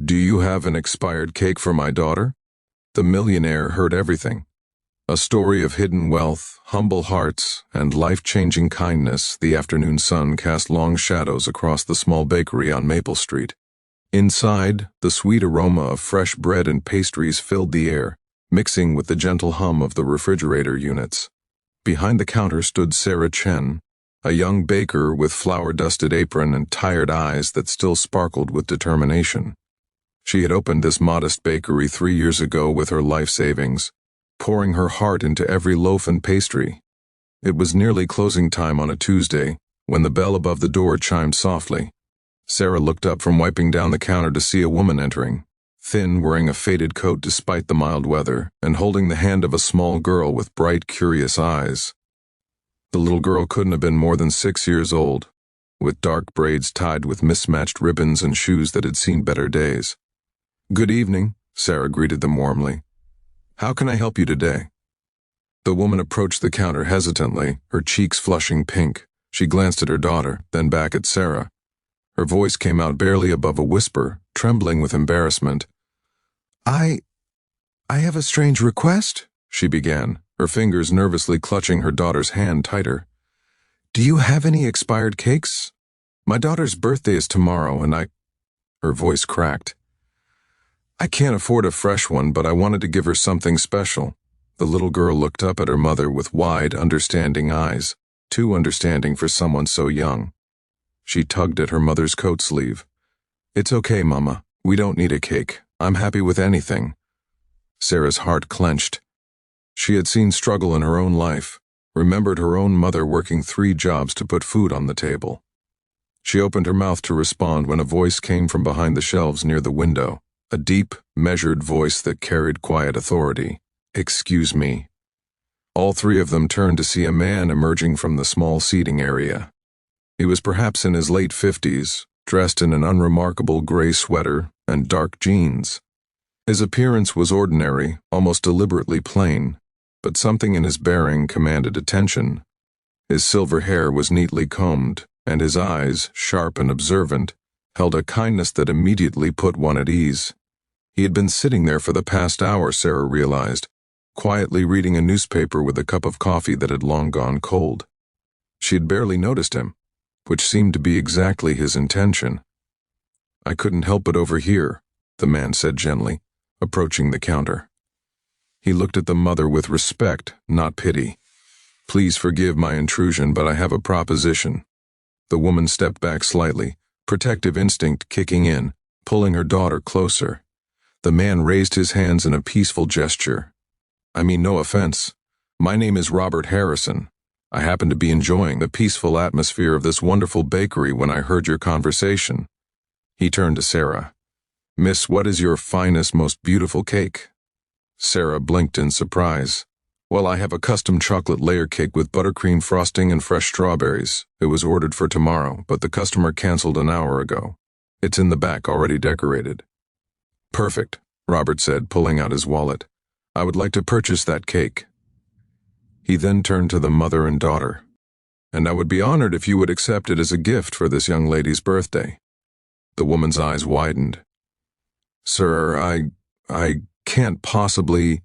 Do you have an expired cake for my daughter? The millionaire heard everything. A story of hidden wealth, humble hearts, and life-changing kindness. The afternoon sun cast long shadows across the small bakery on Maple Street. Inside, the sweet aroma of fresh bread and pastries filled the air, mixing with the gentle hum of the refrigerator units. Behind the counter stood Sarah Chen, a young baker with flour-dusted apron and tired eyes that still sparkled with determination. She had opened this modest bakery 3 years ago with her life savings, pouring her heart into every loaf and pastry. It was nearly closing time on a Tuesday when the bell above the door chimed softly. Sarah looked up from wiping down the counter to see a woman entering, thin, wearing a faded coat despite the mild weather, and holding the hand of a small girl with bright, curious eyes. The little girl couldn't have been more than 6 years old, with dark braids tied with mismatched ribbons and shoes that had seen better days. "Good evening," Sarah greeted them warmly. "How can I help you today?" The woman approached the counter hesitantly, her cheeks flushing pink. She glanced at her daughter, then back at Sarah. Her voice came out barely above a whisper, trembling with embarrassment. I have a strange request," she began, her fingers nervously clutching her daughter's hand tighter. "Do you have any expired cakes? My daughter's birthday is tomorrow, and Her voice cracked. "I can't afford a fresh one, but I wanted to give her something special." The little girl looked up at her mother with wide, understanding eyes, too understanding for someone so young. She tugged at her mother's coat sleeve. "It's okay, Mama. We don't need a cake. I'm happy with anything." Sarah's heart clenched. She had seen struggle in her own life, remembered her own mother working 3 jobs to put food on the table. She opened her mouth to respond when a voice came from behind the shelves near the window. A deep, measured voice that carried quiet authority. "Excuse me." All 3 of them turned to see a man emerging from the small seating area. He was perhaps in his late 50s, dressed in an unremarkable gray sweater and dark jeans. His appearance was ordinary, almost deliberately plain, but something in his bearing commanded attention. His silver hair was neatly combed, and his eyes, sharp and observant, held a kindness that immediately put one at ease. He had been sitting there for the past hour, Sarah realized, quietly reading a newspaper with a cup of coffee that had long gone cold. She had barely noticed him, which seemed to be exactly his intention. "I couldn't help but overhear," the man said gently, approaching the counter. He looked at the mother with respect, not pity. "Please forgive my intrusion, but I have a proposition." The woman stepped back slightly, protective instinct kicking in, pulling her daughter closer. The man raised his hands in a peaceful gesture. "I mean no offense. My name is Robert Harrison. I happened to be enjoying the peaceful atmosphere of this wonderful bakery when I heard your conversation." He turned to Sarah. "Miss, what is your finest, most beautiful cake?" Sarah blinked in surprise. "Well, I have a custom chocolate layer cake with buttercream frosting and fresh strawberries. It was ordered for tomorrow, but the customer canceled an hour ago. It's in the back, already decorated." "Perfect," Robert said, pulling out his wallet. "I would like to purchase that cake." He then turned to the mother and daughter. "And I would be honored if you would accept it as a gift for this young lady's birthday." The woman's eyes widened. "Sir, I can't possibly—"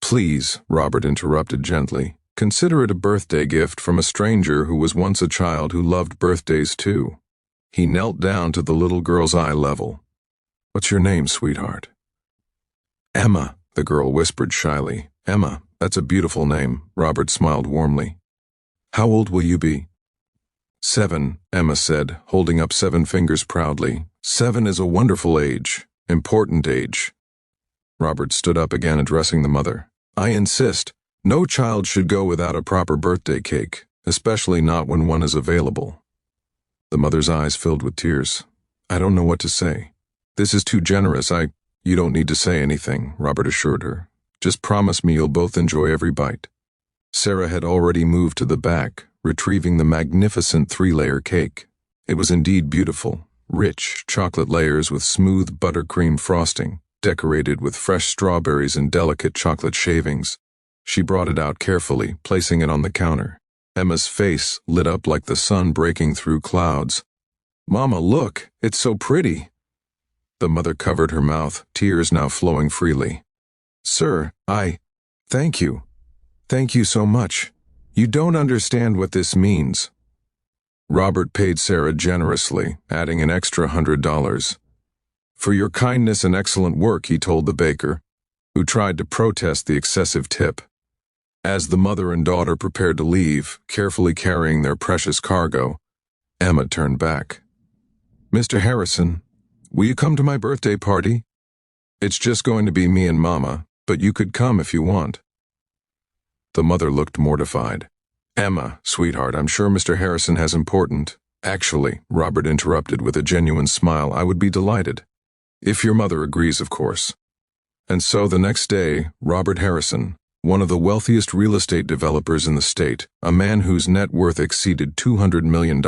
"Please," Robert interrupted gently, "consider it a birthday gift from a stranger who was once a child who loved birthdays too." He knelt down to the little girl's eye level. "What's your name, sweetheart?" "Emma," the girl whispered shyly. "Emma, that's a beautiful name," Robert smiled warmly. "How old will you be?" 7, Emma said, holding up 7 fingers proudly. 7 is a wonderful age, important age. Robert stood up again, addressing the mother. "I insist, no child should go without a proper birthday cake, especially not when one is available." The mother's eyes filled with tears. "I don't know what to say. This is too generous. You don't need to say anything," Robert assured her. "Just promise me you'll both enjoy every bite." Sarah had already moved to the back, retrieving the magnificent 3-layer cake. It was indeed beautiful, rich chocolate layers with smooth buttercream frosting, decorated with fresh strawberries and delicate chocolate shavings. She brought it out carefully, placing it on the counter. Emma's face lit up like the sun breaking through clouds. "Mama, look, it's so pretty." The mother covered her mouth, tears now flowing freely. "Sir, thank you. Thank you so much. You don't understand what this means." Robert paid Sarah generously, adding an extra $100. "For your kindness and excellent work," he told the baker, who tried to protest the excessive tip. As the mother and daughter prepared to leave, carefully carrying their precious cargo, Emma turned back. "Mr. Harrison, will you come to my birthday party? It's just going to be me and Mama, but you could come if you want." The mother looked mortified. "Emma, sweetheart, I'm sure Mr. Harrison has important—" "Actually," Robert interrupted with a genuine smile, "I would be delighted. If your mother agrees, of course." And so the next day, Robert Harrison, one of the wealthiest real estate developers in the state, a man whose net worth exceeded $200 million,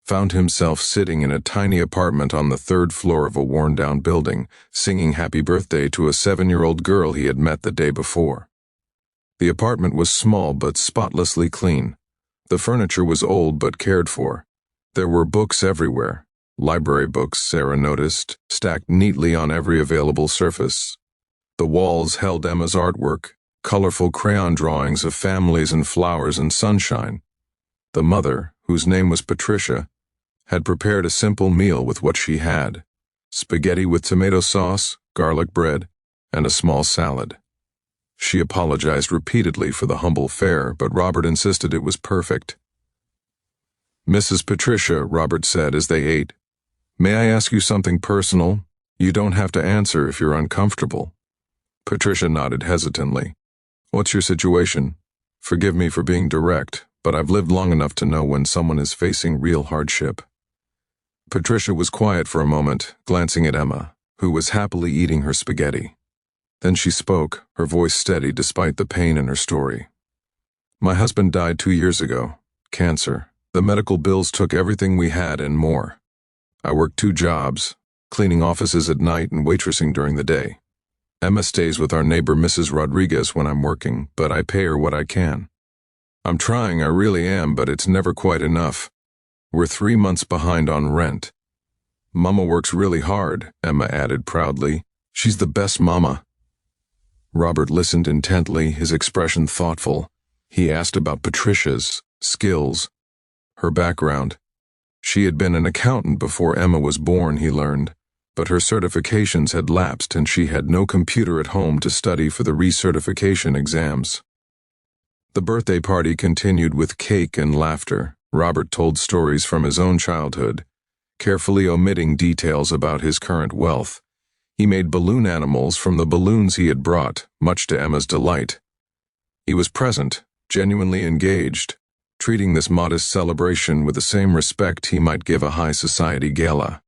found himself sitting in a tiny apartment on the third floor of a worn-down building, singing happy birthday to a 7-year-old girl he had met the day before. The apartment was small but spotlessly clean. The furniture was old but cared for. There were books everywhere. Library books, Sarah noticed, stacked neatly on every available surface. The walls held Emma's artwork, colorful crayon drawings of families and flowers and sunshine. The mother, whose name was Patricia, had prepared a simple meal with what she had: spaghetti with tomato sauce, garlic bread, and a small salad. She apologized repeatedly for the humble fare, but Robert insisted it was perfect. "Mrs. Patricia," Robert said as they ate, "may I ask you something personal? You don't have to answer if you're uncomfortable." Patricia nodded hesitantly. "What's your situation? Forgive me for being direct, but I've lived long enough to know when someone is facing real hardship." Patricia was quiet for a moment, glancing at Emma, who was happily eating her spaghetti. Then she spoke, her voice steady despite the pain in her story. "My husband died 2 years ago. Cancer. The medical bills took everything we had and more. I worked 2 jobs, cleaning offices at night and waitressing during the day. Emma stays with our neighbor Mrs. Rodriguez when I'm working, but I pay her what I can. I'm trying, I really am, but it's never quite enough. We're 3 months behind on rent. Mama works really hard," Emma added proudly. "She's the best mama." Robert listened intently, his expression thoughtful. He asked about Patricia's skills, her background. She had been an accountant before Emma was born, he learned, but her certifications had lapsed and she had no computer at home to study for the recertification exams. The birthday party continued with cake and laughter. Robert told stories from his own childhood, carefully omitting details about his current wealth. He made balloon animals from the balloons he had brought, much to Emma's delight. He was present, genuinely engaged, treating this modest celebration with the same respect he might give a high society gala.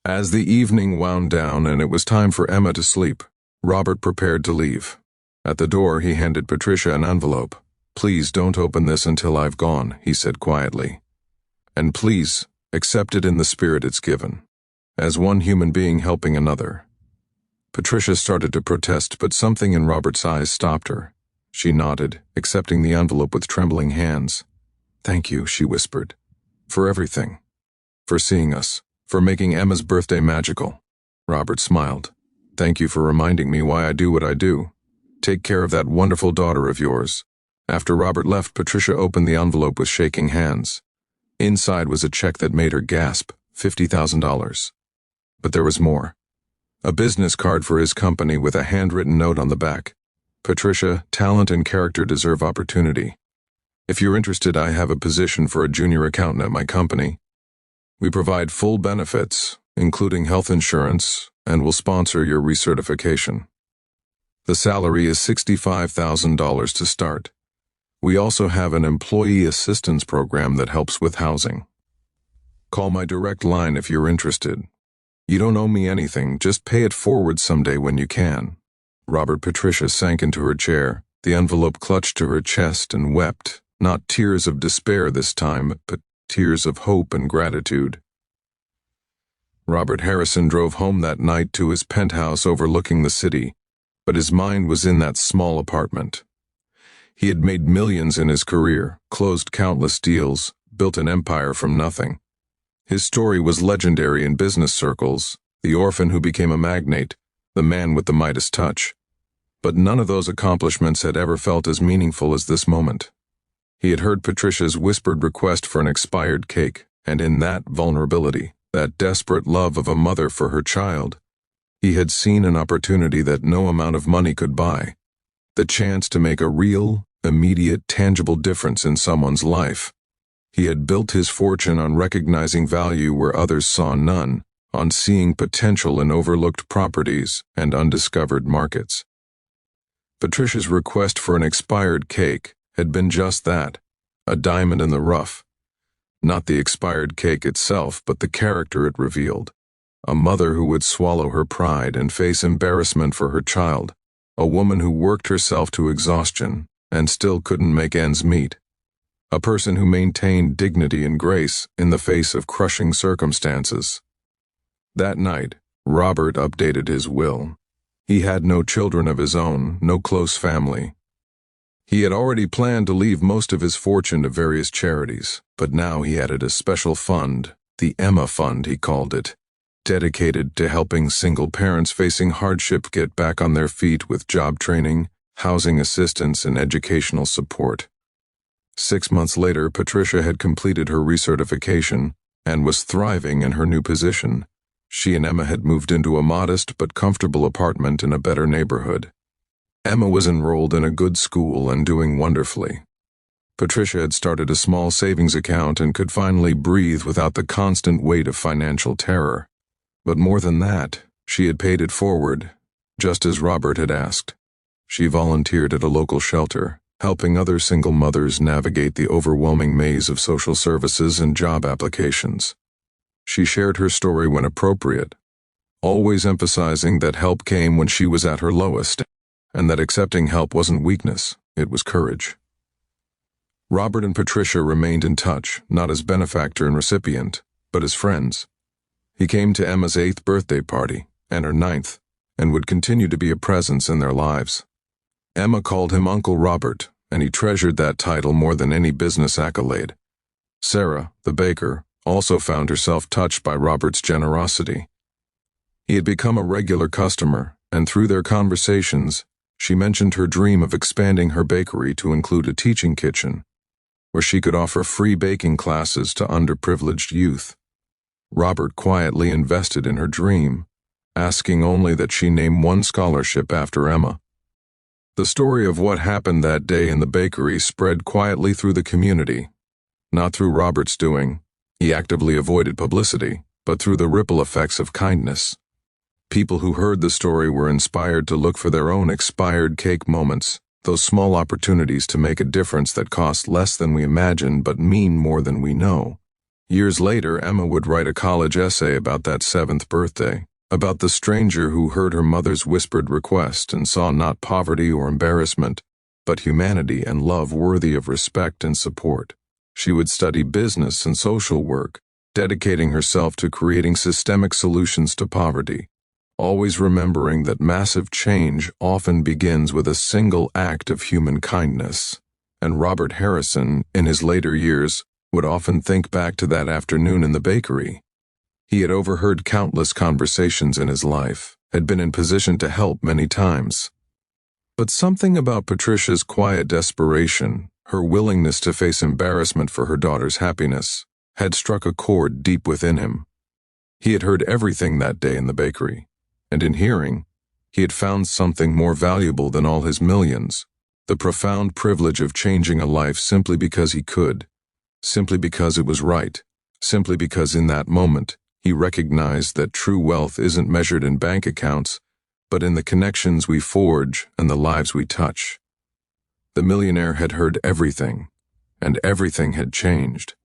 As the evening wound down and it was time for Emma to sleep, Robert prepared to leave. At the door, he handed Patricia an envelope. "Please don't open this until I've gone," he said quietly. "And please, accept it in the spirit it's given, as one human being helping another." Patricia started to protest, but something in Robert's eyes stopped her. She nodded, accepting the envelope with trembling hands. "Thank you," she whispered, "for everything. For seeing us. For making Emma's birthday magical." Robert smiled. "Thank you for reminding me why I do what I do. Take care of that wonderful daughter of yours." After Robert left, Patricia opened the envelope with shaking hands. Inside was a check that made her gasp, $50,000. But there was more. A business card for his company with a handwritten note on the back. "Patricia, talent and character deserve opportunity. If you're interested, I have a position for a junior accountant at my company. We provide full benefits, including health insurance, and will sponsor your recertification. The salary is $65,000 to start. We also have an employee assistance program that helps with housing. Call my direct line if you're interested. You don't owe me anything, just pay it forward someday when you can." Patricia sank into her chair, the envelope clutched to her chest and wept, not tears of despair this time, but tears of hope and gratitude. Robert Harrison drove home that night to his penthouse overlooking the city, but his mind was in that small apartment. He had made millions in his career, closed countless deals, built an empire from nothing. His story was legendary in business circles, the orphan who became a magnate, the man with the Midas touch. But none of those accomplishments had ever felt as meaningful as this moment. He had heard Patricia's whispered request for an expired cake, and in that vulnerability, that desperate love of a mother for her child, he had seen an opportunity that no amount of money could buy, the chance to make a real, immediate, tangible difference in someone's life. He had built his fortune on recognizing value where others saw none, on seeing potential in overlooked properties and undiscovered markets. Patricia's request for an expired cake had been just that, a diamond in the rough. Not the expired cake itself, but the character it revealed. A mother who would swallow her pride and face embarrassment for her child. A woman who worked herself to exhaustion and still couldn't make ends meet. A person who maintained dignity and grace in the face of crushing circumstances. That night, Robert updated his will. He had no children of his own, no close family. He had already planned to leave most of his fortune to various charities, but now he added a special fund, the Emma Fund he called it, dedicated to helping single parents facing hardship get back on their feet with job training, housing assistance, and educational support. 6 months later, Patricia had completed her recertification and was thriving in her new position. She and Emma had moved into a modest but comfortable apartment in a better neighborhood. Emma was enrolled in a good school and doing wonderfully. Patricia had started a small savings account and could finally breathe without the constant weight of financial terror. But more than that, she had paid it forward, just as Robert had asked. She volunteered at a local shelter, helping other single mothers navigate the overwhelming maze of social services and job applications. She shared her story when appropriate, always emphasizing that help came when she was at her lowest, and that accepting help wasn't weakness, it was courage. Robert and Patricia remained in touch, not as benefactor and recipient, but as friends. He came to Emma's 8th birthday party, and her 9th, and would continue to be a presence in their lives. Emma called him Uncle Robert, and he treasured that title more than any business accolade. Sarah, the baker, also found herself touched by Robert's generosity. He had become a regular customer, and through their conversations, she mentioned her dream of expanding her bakery to include a teaching kitchen, where she could offer free baking classes to underprivileged youth. Robert quietly invested in her dream, asking only that she name one scholarship after Emma. The story of what happened that day in the bakery spread quietly through the community, not through Robert's doing. He actively avoided publicity, but through the ripple effects of kindness. People who heard the story were inspired to look for their own expired cake moments, those small opportunities to make a difference that cost less than we imagine but mean more than we know. Years later, Emma would write a college essay about that 7th birthday, about the stranger who heard her mother's whispered request and saw not poverty or embarrassment, but humanity and love worthy of respect and support. She would study business and social work, dedicating herself to creating systemic solutions to poverty, always remembering that massive change often begins with a single act of human kindness. And Robert Harrison, in his later years, would often think back to that afternoon in the bakery. He had overheard countless conversations in his life, had been in position to help many times. But something about Patricia's quiet desperation, her willingness to face embarrassment for her daughter's happiness, had struck a chord deep within him. He had heard everything that day in the bakery, and in hearing, he had found something more valuable than all his millions, the profound privilege of changing a life simply because he could, simply because it was right, simply because in that moment, he recognized that true wealth isn't measured in bank accounts, but in the connections we forge and the lives we touch. The millionaire had heard everything, and everything had changed.